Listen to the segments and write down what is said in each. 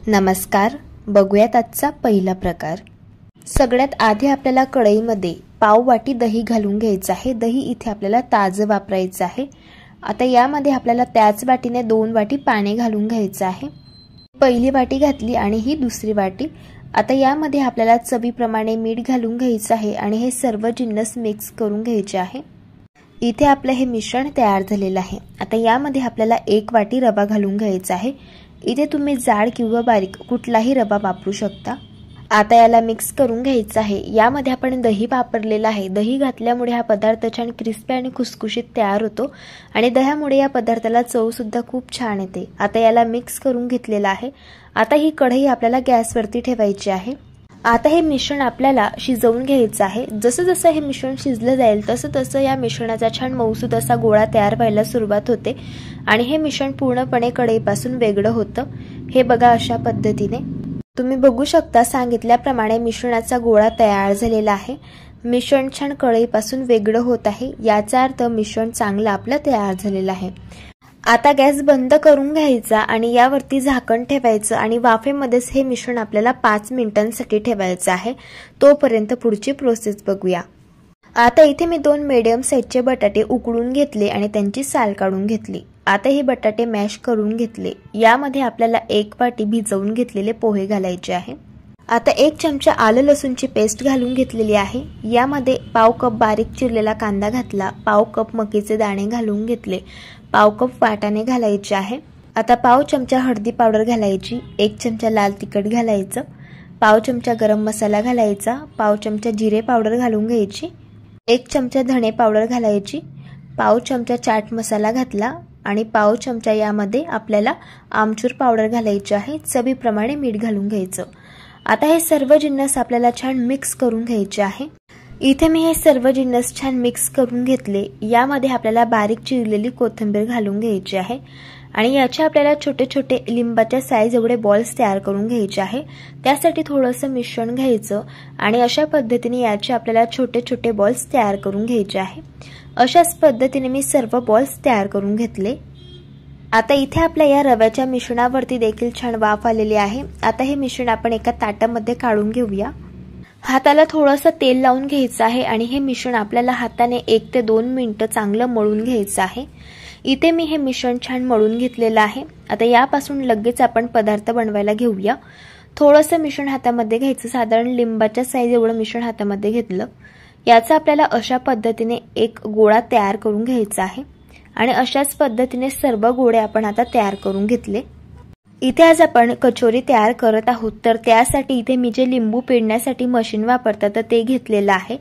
नमस्कार, बघूयात आजचा पहिला प्रकार। सगळ्यात आधी आपल्याला कढईमध्ये पाव वाटी दही घालून घ्यायचं आहे। दही इथे आपल्याला ताजं वापरायचं आहे। आता यामध्ये आपल्याला त्याच वाटीने 2 वाटी पाणी घालून घ्यायचं आहे। पहिली वाटी घातली आणि ही दुसरी वाटी। आता यामध्ये आपल्याला चवीप्रमाणे मीठ घालून घ्यायचं आहे आणि हे सर्व जिन्नस मिक्स करून घ्यायचे आहे। इथे आपलं हे मिश्रण तयार झालेलं आहे। आता यामध्ये आपल्याला 1 वाटी रवा घालून घ्यायचा आहे। इथे तुम्ही जाड किंवा बारीक कुठलाही रवा वापरू शकता। आता याला मिक्स करून घ्यायचं आहे। यामध्ये आपण दही वापरलेला आहे। दही घातल्यामुळे हा पदार्थ छान क्रिस्पी आणि खुसखुशीत तयार होतो आणि दह्यामुळे या पदार्थाला चव सुद्धा खूप छान येते। आता याला मिक्स करून घेतलेला आहे। आता ही कढई आपल्याला गॅसवरती ठेवायची आहे। आता हे मिश्रण आपल्याला शिजवून घ्यायचं आहे। जसं हे मिश्रण शिजलं जाईल तसं या मिश्रणाचा छान मऊसूद असा गोळा तयार व्हायला सुरुवात होते आणि हे मिश्रण पूर्णपणे कढईपासून वेगळं होतं। हे बघा, अशा पद्धतीने तुम्ही बघू शकता। सांगितल्याप्रमाणे मिश्रणाचा गोळा तयार झालेला आहे। मिश्रण छान कढईपासून वेगळं होत आहे, याचा अर्थ मिश्रण चांगलं आपलं तयार झालेलं आहे। आता गॅस बंद करून घ्यायचा आणि यावरती झाकण ठेवायचं आणि वाफेमध्येच हे मिश्रण आपल्याला 5 मिनिटांसाठी ठेवायचं आहे। तोपर्यंत पुढची प्रोसेस बघूया। आता इथे मी 2 मीडियम साईजचे बटाटे उकडून घेतले आणि त्यांची साल काढून घेतली। आता हे बटाटे मॅश करून घेतले। यामध्ये आपल्याला 1 वाटी भिजवून घेतलेले पोहे घालायचे आहे। आता 1 चमचा आलं लसूणची पेस्ट घालून घेतलेली आहे। यामध्ये पाव कप बारीक चिरलेला कांदा घातला, पाव कप मकीचे दाणे घालून घेतले, पाव कप वाटाणे घालायचे आहे। आता पाव चमचा हळदी पावडर घालायची, 1 चमचा लाल तिखट घालायचं, पाव चमचा गरम मसाला घालायचा, पाव चमचा जिरे पावडर घालून घ्यायची, 1 चमचा धणे पावडर घालायची, पाव चमचा चाट मसाला घातला आणि पाव चमचा यामध्ये आपल्याला आमचूर पावडर घालायची आहे। चवीप्रमाणे मीठ घालून घ्यायचं। आता हे सर्व जिन्नस आपल्याला छान मिक्स करून घ्यायचे आहे। इथे मी हे सर्व जिन्नस छान मिक्स करून घेतले। यामध्ये आपल्याला बारीक चिरलेली कोथिंबीर घालून घ्यायची आहे आणि याचे आपल्याला छोटे छोटे लिंबाच्या साईज एवढे बॉल्स तयार करून घ्यायचे आहे। त्यासाठी थोडंसं मिश्रण घ्यायचं आणि अशा पद्धतीने याचे आपल्याला छोटे छोटे बॉल्स तयार करून घ्यायचे आहे। अशाच पद्धतीने मी सर्व बॉल्स तयार करून घेतले। आता इथे आपल्या या रव्याच्या मिश्रणावरती देखील छान वाफ आलेली आहे। आता हे मिश्रण आपण एका ताटामध्ये काढून घेऊया। हाताला थोडंसं तेल लावून घ्यायचं आहे आणि हे मिश्रण आपल्याला हाताने 1 ते 2 मिनिटं चांगलं मळून घ्यायचं आहे। इथे मी हे मिश्रण छान मळून घेतलेलं आहे। आता यापासून लगेच आपण पदार्थ बनवायला घेऊया। थोडंसं मिश्रण हातामध्ये घ्यायचं, साधारण लिंबाच्या साईज एवढं मिश्रण हातामध्ये घेतलं। याचा आपल्याला अशा पद्धतीने एक गोळा तयार करून घ्यायचा आहे आणि अशाच पद्धतीने सर्व गोळे आपण आता तयार करून घेतले। इथे आज आपण कचोरी तयार करत आहोत, तर त्यासाठी इथे मी जे लिंबू पिळण्यासाठी मशीन वापरतात तर ते घेतलेलं आहे।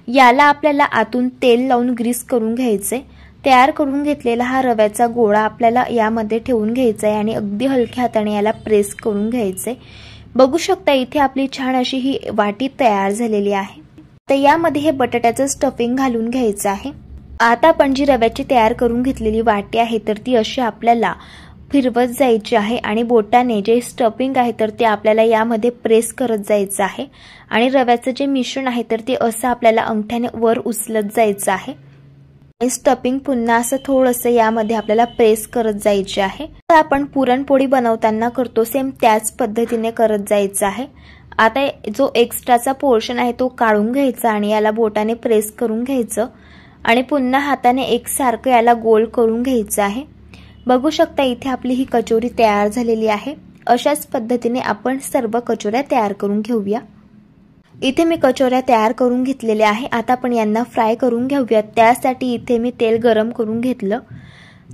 याला आपल्याला आतून तेल लावून ग्रीस करून घ्यायचे। तयार करून घेतलेला हा रव्याचा गोळा आपल्याला यामध्ये ठेवून घ्यायचा आहे आणि अगदी हलक्या हाताने याला प्रेस करून घ्यायचे। बघू शकता इथे आपली छान अशी ही वाटी तयार झालेली आहे। तर यामध्ये हे बटाट्याचं स्टफिंग घालून घ्यायचं आहे। आता आपण जी रव्याची तयार करून घेतलेली वाटी आहे तर ती अशी आपल्याला फिरवत जायची आहे आणि बोटाने जे स्टफिंग आहे तर ते आपल्याला यामध्ये प्रेस करत जायचं आहे आणि रव्याचं जे मिश्रण आहे तर ते असं आपल्याला अंगठ्याने वर उचलत जायचं आहे। स्टफिंग पुन्हा असं थोडंसं यामध्ये आपल्याला प्रेस करत जायचे आहे। तर आपण पुरणपोळी बनवताना करतो सेम त्याच पद्धतीने करत जायचं आहे। आता जो एक्स्ट्राचा पोर्शन आहे तो काढून घ्यायचा आणि याला बोटाने प्रेस करून घ्यायचं आणि पुन्हा हाताने एकसारखं याला गोल करून घ्यायचं आहे। बघू शकता इथे आपली ही कचोरी तयार झालेली आहे। अशाच पद्धतीने आपण सर्व कचोऱ्या तयार करून घेऊया। इथे मी कचोऱ्या तयार करून घेतलेल्या आहे। आता आपण यांना फ्राय करून घेऊया। त्यासाठी इथे मी तेल गरम करून घेतलं।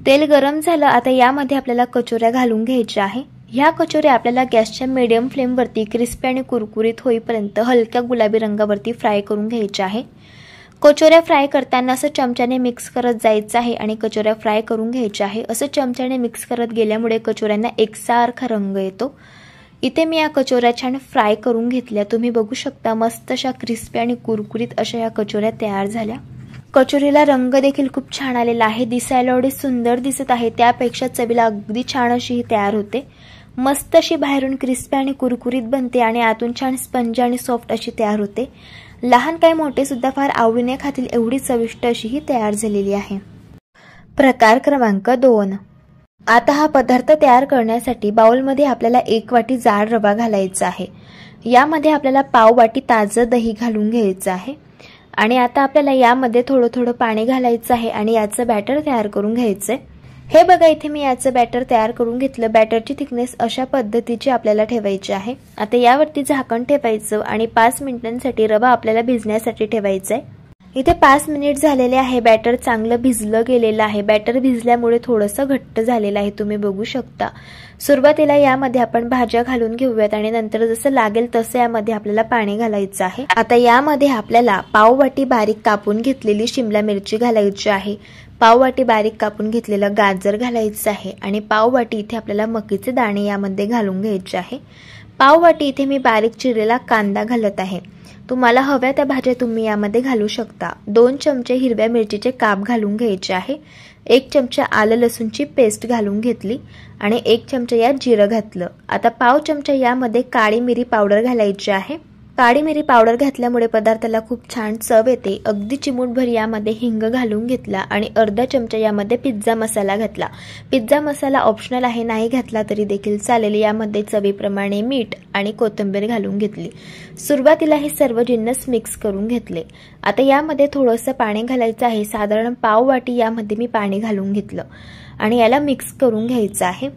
तेल गरम झालं। आता यामध्ये आपल्याला कचोऱ्या घालून घ्यायच्या आहे। ह्या कचोऱ्या आपल्याला गॅसच्या मीडियम फ्लेमवरती क्रिस्पी आणि कुरकुरीत होईपर्यंत हलक्या गुलाबी रंगावरती फ्राय करून घ्यायच्या आहे। कचोऱ्या फ्राय करताना असं चमच्याने मिक्स करत जायचं आहे आणि कचोऱ्या फ्राय करून घ्यायच्या आहे। असं चमच्याने मिक्स करत गेल्यामुळे कचोऱ्यांना एकसारखा रंग येतो। इथे मी या कचोऱ्या छान फ्राय करून घेतल्या। तुम्ही बघू शकता मस्त अशा क्रिस्पी आणि कुरकुरीत अशा या कचोऱ्या तयार झाल्या। कचोरीला रंग देखील खूप छान आलेला आहे। दिसायला एवढी सुंदर दिसत आहे, त्यापेक्षा चवीला अगदी छान अशी ही तयार होते। मस्त अशी बाहेरून क्रिस्पी आणि कुरकुरीत बनते आणि आतून छान स्पंज आणि सॉफ्ट अशी तयार होते। लहान काय मोठे सुद्धा फार आवडीने खातील एवढी चविष्ट अशी ही तयार झालेली आहे। प्रकार क्रमांक 2। आता हा पदार्थ तयार करण्यासाठी बाउलमध्ये आपल्याला 1 वाटी जाड रवा घालायचा आहे। यामध्ये आपल्याला पाव वाटी ताजं दही घालून घ्यायचं आहे आणि आता आपल्याला यामध्ये थोडं थोडं पाणी घालायचं आहे आणि याचं बॅटर तयार करून घ्यायचंय। हे बघा इथे मी याचं बॅटर तयार करून घेतलं। बॅटरची थिकनेस अशा पद्धतीची आपल्याला ठेवायची आहे। आता यावरती झाकण ठेवायचं आणि 5 मिनिटांसाठी रवा आपल्याला भिजण्यासाठी ठेवायचा आहे। इथे 5 मिनिट झालेले आहे। बॅटर चांगलं भिजलं गेलेलं आहे। बॅटर भिजल्यामुळे थोडंसं घट्ट झालेलं आहे, तुम्ही बघू शकता। सुरुवातीला यामध्ये आपण भाज्या घालून घेऊयात आणि नंतर जसं लागेल तसं यामध्ये आपल्याला पाणी घालायचं आहे। आता यामध्ये आपल्याला पाव वाटी बारीक कापून घेतलेली शिमला मिरची घालायची आहे, पाव वाटी बारीक कापून घेतलेलं गाजर घालायचं आहे आणि पाव वाटी इथे आपल्याला मकीचे दाणे यामध्ये घालून घ्यायचे आहे। पाव वाटी इथे मी बारीक चिरलेला कांदा घालत आहे। तुम्हाला हव्या त्या भाज्या तुम्ही यामध्ये घालू शकता। 2 चमचे हिरव्या मिरचीचे काप घालून घ्यायचे आहे। 1 चमचा आलं लसूणची पेस्ट घालून घेतली आणि 1 चमचा यात जिरं घातलं। आता पाव चमचा यामध्ये काळी मिरी पावडर घालायची आहे। काळी मिरी पावडर घातल्यामुळे पदार्थाला खूप छान चव येते। अगदी चिमूटभर यामध्ये हिंग घालून घेतला आणि अर्धा चमचा यामध्ये पिझ्झा मसाला घातला। पिझ्झा मसाला ऑप्शनल आहे, नाही घातला तरी देखील चालेल। यामध्ये चवीप्रमाणे मीठ आणि कोथिंबीर घालून घेतली। सुरुवातीला हे सर्व जिन्नस मिक्स करून घेतले। आता यामध्ये थोडंसं पाणी घालायचं आहे, साधारण पाव वाटी यामध्ये मी पाणी घालून घेतलं आणि याला मिक्स करून घ्यायचं आहे।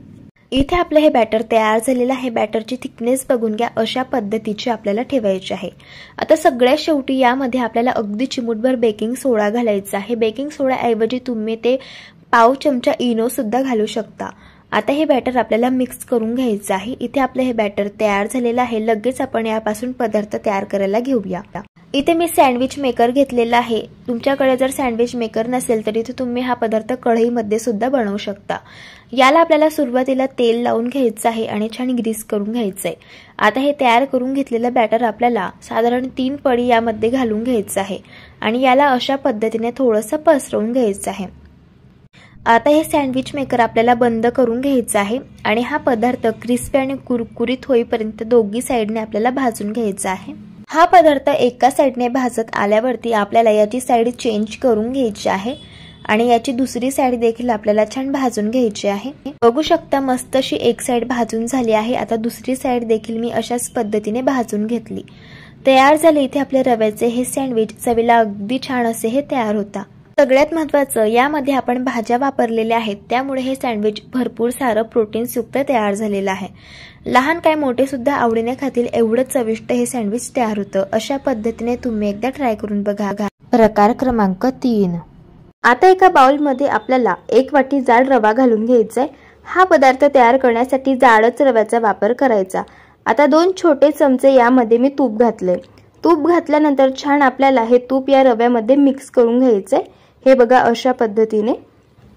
इथे आपलं हे बॅटर तयार झालेलं आहे। बॅटरची थिकनेस बघून घ्या, अशा पद्धतीची आपल्याला ठेवायची आहे। आता सगळ्यात शेवटी यामध्ये आपल्याला अगदी चिमूटभर बेकिंग सोडा घालायचा आहे। बेकिंग सोडा ऐवजी तुम्ही ते पाव चमचा इनो सुद्धा घालू शकता। आता हे बॅटर आपल्याला मिक्स करून घ्यायचं आहे। इथे आपलं हे बॅटर तयार झालेलं आहे। लगेच आपण यापासून पदार्थ तयार करायला घेऊया। इथे मी सँडविच मेकर घेतलेला आहे। तुमच्याकडे जर सँडविच मेकर नसेल तर इथे तुम्ही हा पदार्थ कढईमध्ये सुद्धा बनवू शकता। याला आपल्याला सुरुवातीला तेल लावून घ्यायचं आहे आणि छान ग्रीस करून घ्यायचं आहे। आता हे तयार करून घेतलेलं बॅटर आपल्याला साधारण 3 पळी यामध्ये घालून घ्यायचं आहे आणि याला अशा पद्धतीने थोडंसं पसरवून घ्यायचं आहे। आता हे सँडविच मेकर आपल्याला बंद करून घ्यायचं आहे आणि हा पदार्थ क्रिस्पी आणि कुरकुरीत होईपर्यंत दोन्ही साइडने आपल्याला भाजून घ्यायचा आहे। हा पदार्थ एका साइडने भाजत आल्यावरती आपल्याला याची साइड चेंज करून घ्यायची आहे आणि याची दुसरी साइड देखील आपल्याला छान भाजून घ्यायची आहे। बघू शकता मस्त अशी एक साइड भाजून झाली आहे। आता दुसरी साइड देखील मी अशाच पद्धतीने भाजून घेतली। तयार झाले इथे आपले रव्याचे हे सँडविच। चवीला अगदी छान असे हे तयार होता। सगळ्यात महत्त्वाचं यामध्ये आपण भाज्या वापरलेल्या आहेत, त्यामुळे हे सँडविच भरपूर सारं प्रोटीन्स युक्त तयार झालेलं आहे। लहान काय मोठे सुद्धा आवडीने खातील एवढं चविष्ट हे सँडविच तयार होतं। अशा पद्धतीने तुम्ही एकदा ट्राय करून बघा। प्रकार क्रमांक 3। आता एका बाउलमध्ये आपल्याला 1 वाटी जाड रवा घालून घ्यायचा आहे। हा पदार्थ तयार करण्यासाठी जाडच रव्याचा वापर करायचा। आता 2 छोटे चमचे यामध्ये मी तूप घातले। तूप घातल्यानंतर छान आपल्याला हे तूप या रव्यामध्ये मिक्स करून घ्यायचे। हे बघा अशा पद्धतीने।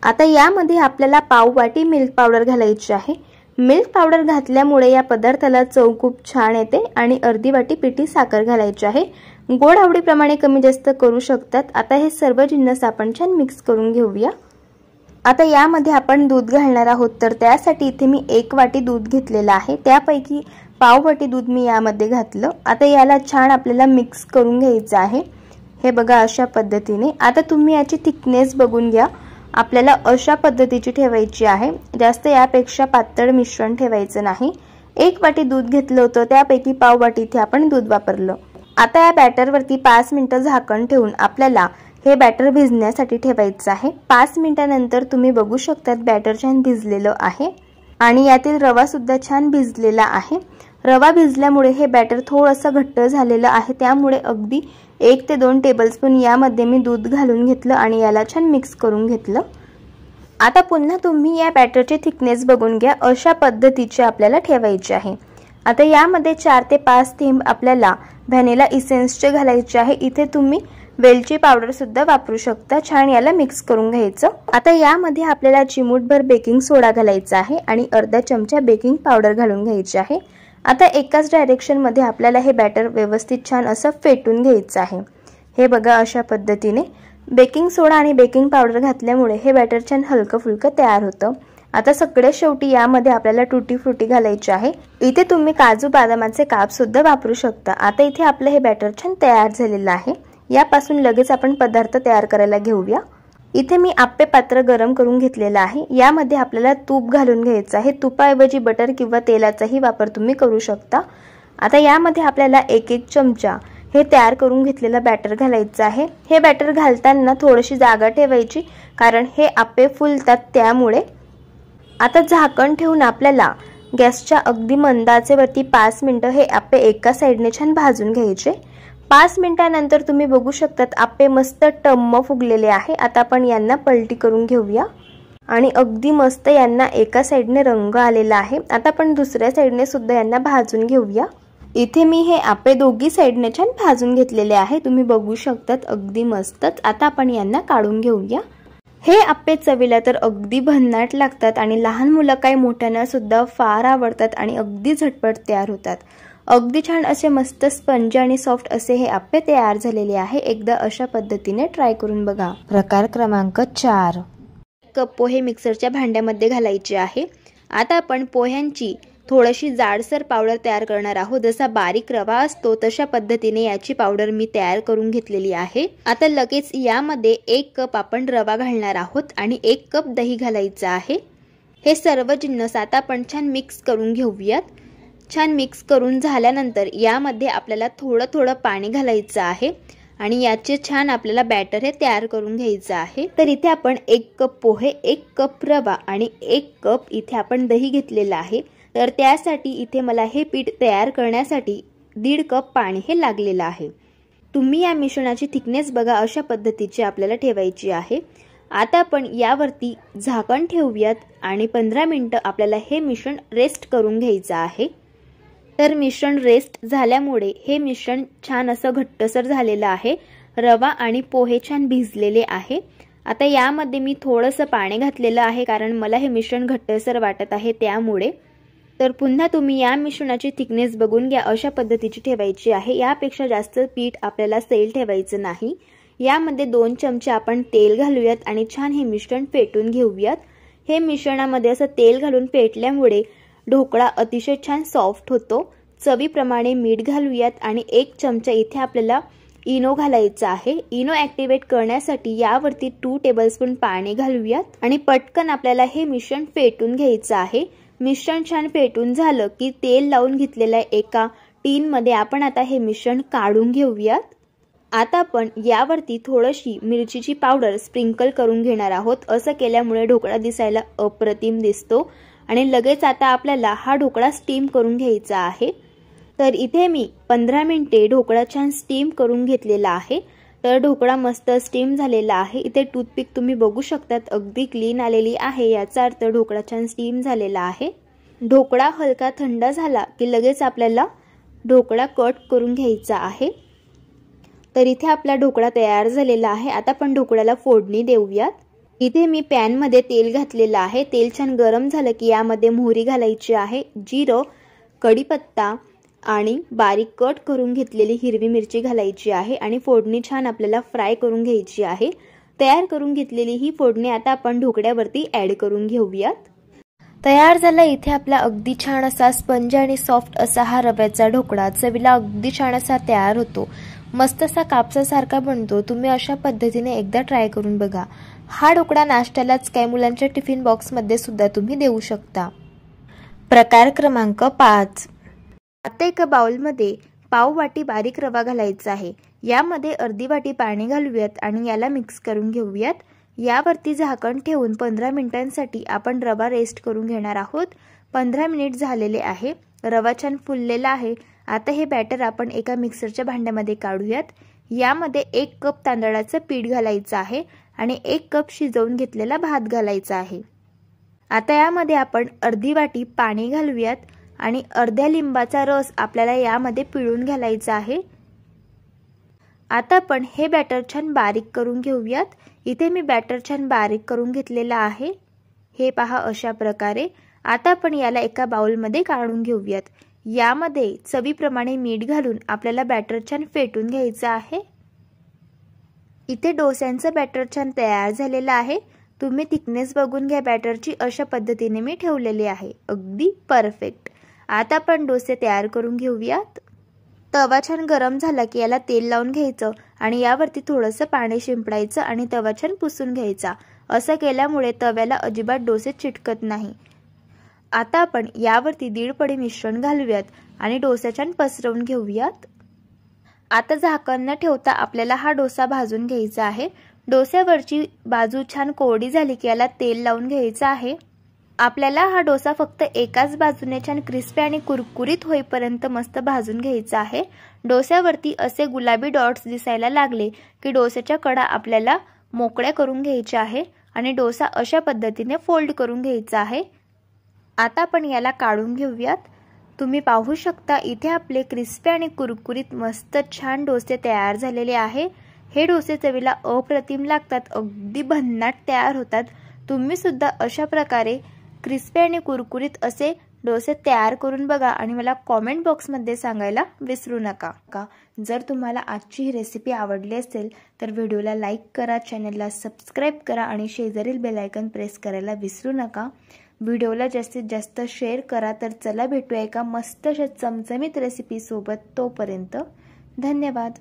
आता यामध्ये आपल्याला पाव वाटी मिल्क पावडर घालायची आहे। मिल्क पावडर घातल्यामुळे या पदार्थाला चव खूप छान येते आणि अर्धी वाटी पिठी साखर घालायची आहे। गोड आवडीप्रमाणे कमी जास्त करू शकतात। आता हे सर्व जिन्नस आपण छान मिक्स करून घेऊया। आता यामध्ये आपण दूध घालणार आहोत, तर त्यासाठी इथे मी 1 वाटी दूध घेतलेलं आहे। त्यापैकी पाव वाटी दूध मी यामध्ये घातलं। आता याला छान आपल्याला मिक्स करून घ्यायचं आहे। हे बघा अशा पद्धतीने। आता तुम्ही याची थिकनेस बघून घ्या, आपल्याला अशा पद्धतीची ठेवायची आहे। जास्त यापेक्षा पातळ मिश्रण ठेवायचं नाही। 1 वाटी दूध घेतलं होतं, त्यापैकी पाव वाटी इथे आपण दूध वापरलं। आता या बॅटरवरती 5 मिनिटं झाकण ठेवून आपल्याला हे बॅटर भिजण्यासाठी ठेवायचं आहे। 5 मिनिटांनंतर तुम्ही बघू शकता बॅटर छान भिजलेलं आहे आणि यातील रवा सुद्धा छान भिजलेला आहे। रवा भिजल्यामुळे हे बॅटर थोडंसं घट्ट झालेलं आहे, त्यामुळे अगदी 1 ते 2 टेबलस्पून यामध्ये मी दूध घालून घेतलं आणि याला छान मिक्स करून घेतलं। आता पुन्हा तुम्ही या बॅटरची थिकनेस बघून घ्या, अशा पद्धतीची आपल्याला ठेवायची आहे। आता यामध्ये 4 ते 5 थेंब आपल्याला व्हॅनिला इसेन्सचे घालायचे आहे। इथे तुम्ही वेलची पावडर सुद्धा वापरू शकता। छान याला मिक्स करून घ्यायचं। आता यामध्ये आपल्याला चिमूटभर बेकिंग सोडा घालायचा आहे आणि अर्धा चमचा बेकिंग पावडर घालून घ्यायची आहे। आता एकाच डायरेक्शन मध्ये आपल्याला हे बॅटर व्यवस्थित छान असं फेटून घ्यायचं आहे। हे बघा अशा पद्धतीने। बेकिंग सोडा आणि बेकिंग पावडर घातल्यामुळे हे बॅटर छान हलकं फुलकं तयार होतं। आता सगळ्यात शेवटी यामध्ये आपल्याला टुटी फ्रुटी घालायची आहे। इथे तुम्ही काजू बदामाचे काप सुद्धा वापरू शकता। आता इथे आपलं हे बॅटर छान तयार झालेलं आहे। यापासून लगेच आपण पदार्थ तयार करायला घेऊया। इथे मी आप्पे पात्र गरम करून घेतलेलं आहे। यामध्ये आपल्याला तूप घालून घ्यायचं आहे। तुपाऐवजी बटर किंवा तेलाचाही वापर तुम्ही करू शकता। आता यामध्ये आपल्याला एक एक चमचा हे तयार करून घेतलेलं बॅटर घालायचं आहे। हे बॅटर घालताना थोडीशी जागा ठेवायची, कारण हे आप्पे फुलतात त्यामुळे। आता झाकण ठेवून आपल्याला गॅसच्या अगदी मंद आचेवरती 5 मिनिटं हे आप्पे एका साइडने छान भाजून घ्यायचे। 5 मिनिटांनंतर तुम्ही बघू शकतात आप्पे मस्त टम्म फुगलेले आहे। आता आपण यांना पलटी करून घेऊया आणि अगदी मस्त यांना एका साइडने रंग आलेला आहे। आता आपण दुसऱ्या साइडने सुद्धा यांना भाजून घेऊया। इथे मी हे आप्पे दोघी साइडने छान भाजून घेतलेले आहे। तुम्ही बघू शकतात अगदी मस्तच। आता आपण यांना काढून घेऊया। हे आप्पे चवीला तर अगदी भन्नाट लागतात आणि लहान मुलं काय मोठ्यांना सुद्धा फार आवडतात आणि अगदी झटपट तयार होतात। अगदी छान असे मस्त स्पंज आणि सॉफ्ट असे हे आप्पे तयार झालेले आहे। एकदा अशा पद्धतीने ट्राय करून बघा। प्रकार क्रमांक 4, कप पोहे मिक्सरच्या भांड्यामध्ये घालायचे आहे। आता आपण पोह्यांची थोडीशी जाडसर पावडर तयार करणार आहोत। जसा बारीक रवा असतो तशा पद्धतीने याची पावडर मी तयार करून घेतलेली आहे। आता लगेच यामध्ये 1 कप आपण रवा घालणार आहोत आणि 1 कप दही घालायचं आहे। हे सर्व जिन्नस आता आपण छान मिक्स करून घेऊयात। छान मिक्स करून झाल्यानंतर यामध्ये आपल्याला थोडं थोडं पाणी घालायचं आहे आणि याचे छान आपल्याला बॅटर हे तयार करून घ्यायचं आहे। तर इथे आपण 1 कप पोहे, 1 कप रवा आणि 1 कप इथे आपण दही घेतलेलं आहे। तर त्यासाठी इथे मला हे पीठ तयार करण्यासाठी 1.5 कप पाणी हे लागलेलं आहे। तुम्ही या मिश्रणाची थिकनेस बघा, अशा पद्धतीची आपल्याला ठेवायची आहे। आता आपण यावरती झाकण ठेवूयात आणि 15 मिनिटं आपल्याला हे मिश्रण रेस्ट करून घ्यायचं आहे। तर मिश्रण रेस्ट झाल्यामुळे हे मिश्रण छान असं घट्टसर झालेलं आहे। रवा आणि पोहे छान भिजलेले आहे। आता यामध्ये मी थोडंसं पाणी घातलेलं आहे, कारण मला हे मिश्रण घट्टसर वाटत आहे त्यामुळे। तर पुन्हा तुम्ही या मिश्रणाची थिकनेस बघून घ्या, अशा पद्धतीची ठेवायची आहे। यापेक्षा जास्त पीठ आपल्याला सैल ठेवायचं नाही। यामध्ये 2 चमचे आपण तेल घालूयात आणि छान हे मिश्रण फेटून घेऊयात। हे मिश्रणामध्ये असं तेल घालून फेटल्यामुळे ढोकळा अतिशय छान सॉफ्ट होतो। चवीप्रमाणे मीठ घालूयात आणि 1 चमचा इथे आपल्याला इनो घालायचा आहे। इनो ॲक्टिवेट करण्यासाठी यावरती 2 टेबलस्पून पाणी घालूयात आणि पटकन आपल्याला हे मिश्रण फेटून घ्यायचं आहे। मिश्रण छान फेटून झालं की तेल लावून घेतलेल्या एका टीनमध्ये आपण आता हे मिश्रण काढून घेऊयात। आता आपण यावरती थोडीशी मिरचीची पावडर स्प्रिंकल करून घेणार आहोत। असं केल्यामुळे ढोकळा दिसायला अप्रतिम दिसतो आणि लगेच आता आपल्याला हा ढोकळा स्टीम करून घ्यायचा आहे। तर इथे मी 15 मिनिटे ढोकळा छान स्टीम करून घेतलेला आहे। तर ढोकळा मस्त स्टीम झालेला आहे। इथे टूथपिक तुम्ही बघू शकतात अगदी क्लीन आलेली आहे, याचा अर्थ ढोकळा छान स्टीम झालेला आहे। ढोकळा हलका थंड झाला की लगेच आपल्याला ढोकळा कट करून घ्यायचा आहे। तर इथे आपला ढोकळा तयार झालेला आहे। आता आपण ढोकळ्याला फोडणी देऊयात। इथे मी पॅन मध्ये तेल घातलेलं आहे। तेल छान गरम झालं की यामध्ये मोहरी घालायची आहे, जिरं, कढीपत्ता आणि बारीक कट करून घेतलेली हिरवी मिरची घालायची आहे आणि फोडणी छान आपल्याला फ्राय करून घ्यायची आहे। तयार करून घेतलेली ही फोडणी आता आपण ढोकळ्यावरती ऍड करून घेऊयात। तयार झाला इथे आपला अगदी छान असा स्पंज आणि सॉफ्ट असा हा रव्याचा ढोकळा। चवीला अगदी छान असा तयार होतो, मस्त असा कापसासारखा बनतो। तुम्ही अशा पद्धतीने एकदा ट्राय करून बघा। हा ढोकळा नाश्त्यालाच काय मुलांच्या टिफिन बॉक्स मध्ये सुद्धा तुम्ही देऊ शकता। प्रकार क्रमांक 5, आता एका बाउलमध्ये पाव वाटी बारीक रवा घालायचा आहे। यामध्ये अर्धी वाटी पाणी घालूयात आणि याला मिक्स करून घेऊयात। यावरती झाकण ठेवून 15 मिनिटांसाठी आपण रवा रेस्ट करून घेणार आहोत। 15 मिनिट झालेले आहे। रवा छान फुललेला आहे। आता हे बॅटर आपण एका मिक्सरच्या भांड्यामध्ये काढूयात। यामध्ये 1 कप तांदळाचं पीठ घालायचं आहे आणि 1 कप शिजवून घेतलेला भात घालायचा आहे। आता यामध्ये आपण अर्धी वाटी पाणी घालूयात आणि अर्ध्या लिंबाचा रस आपल्याला यामध्ये पिळून घालायचा आहे। आता आपण हे बॅटर छान बारीक करून घेऊयात। इथे मी बॅटर छान बारीक करून घेतलेला आहे, हे पहा अशा प्रकारे। आता आपण याला एका बाउलमध्ये काढून घेऊयात। यामध्ये चवीप्रमाणे मीठ घालून आपल्याला बॅटर छान फेटून घ्यायचं आहे। इथे डोस्यांचं बॅटर छान तयार झालेलं आहे। तुम्ही थिकनेस बघून घ्या बॅटरची, अशा पद्धतीने मी ठेवलेली आहे, अगदी परफेक्ट। आता आपण डोसे तयार करून घेऊयात। तवा छान गरम झाला की याला तेल लावून घ्यायचं आणि यावरती थोडंसं पाणी शिंपडायचं आणि तवा छान पुसून घ्यायचा। असं केल्यामुळे तव्याला अजिबात डोसे चिटकत नाही। आता आपण यावरती 1.5 पडी मिश्रण घालूयात आणि डोसे छान पसरवून घेऊयात। आता झाकण न ठेवता आपल्याला हा डोसा भाजून घ्यायचा आहे। डोस्यावरची बाजू छान कोरडी झाली की याला तेल लावून घ्यायचं आहे। आपल्याला हा डोसा फक्त एकाच बाजूने छान क्रिस्पी आणि कुरकुरीत होईपर्यंत मस्त भाजून घ्यायचा आहे। डोस्यावरती असे गुलाबी डॉट्स दिसायला लागले की डोस्याच्या कडा आपल्याला मोकळ्या करून घ्यायच्या आहे आणि डोसा अशा पद्धतीने फोल्ड करून घ्यायचा आहे। आता आपण याला काढून घेऊयात। तुम्ही पाहू शकता इथे आपले क्रिस्पी आणि कुरकुरीत मस्त छान डोसे तयार झालेले आहे। हे डोसे चवीला अप्रतिम लागतात, अगदी भन्नाट तयार होतात। तुम्ही सुद्धा अशा प्रकारे क्रिस्पी आणि कुरकुरीत असे डोसे तयार करून बघा आणि मला कमेंट बॉक्समध्ये सांगायला विसरू नका। जर तुम्हाला आजची ही रेसिपी आवडली असेल तर व्हिडिओला लाईक करा, चॅनलला सबस्क्राईब करा आणि शेजारील बेल आयकॉन प्रेस करायला विसरू नका। व्हिडिओला जास्तीत जास्त शेअर करा। तर चला भेटूया एका मस्त अशा चमचमीत रेसिपी सोबत। तोपर्यंत धन्यवाद।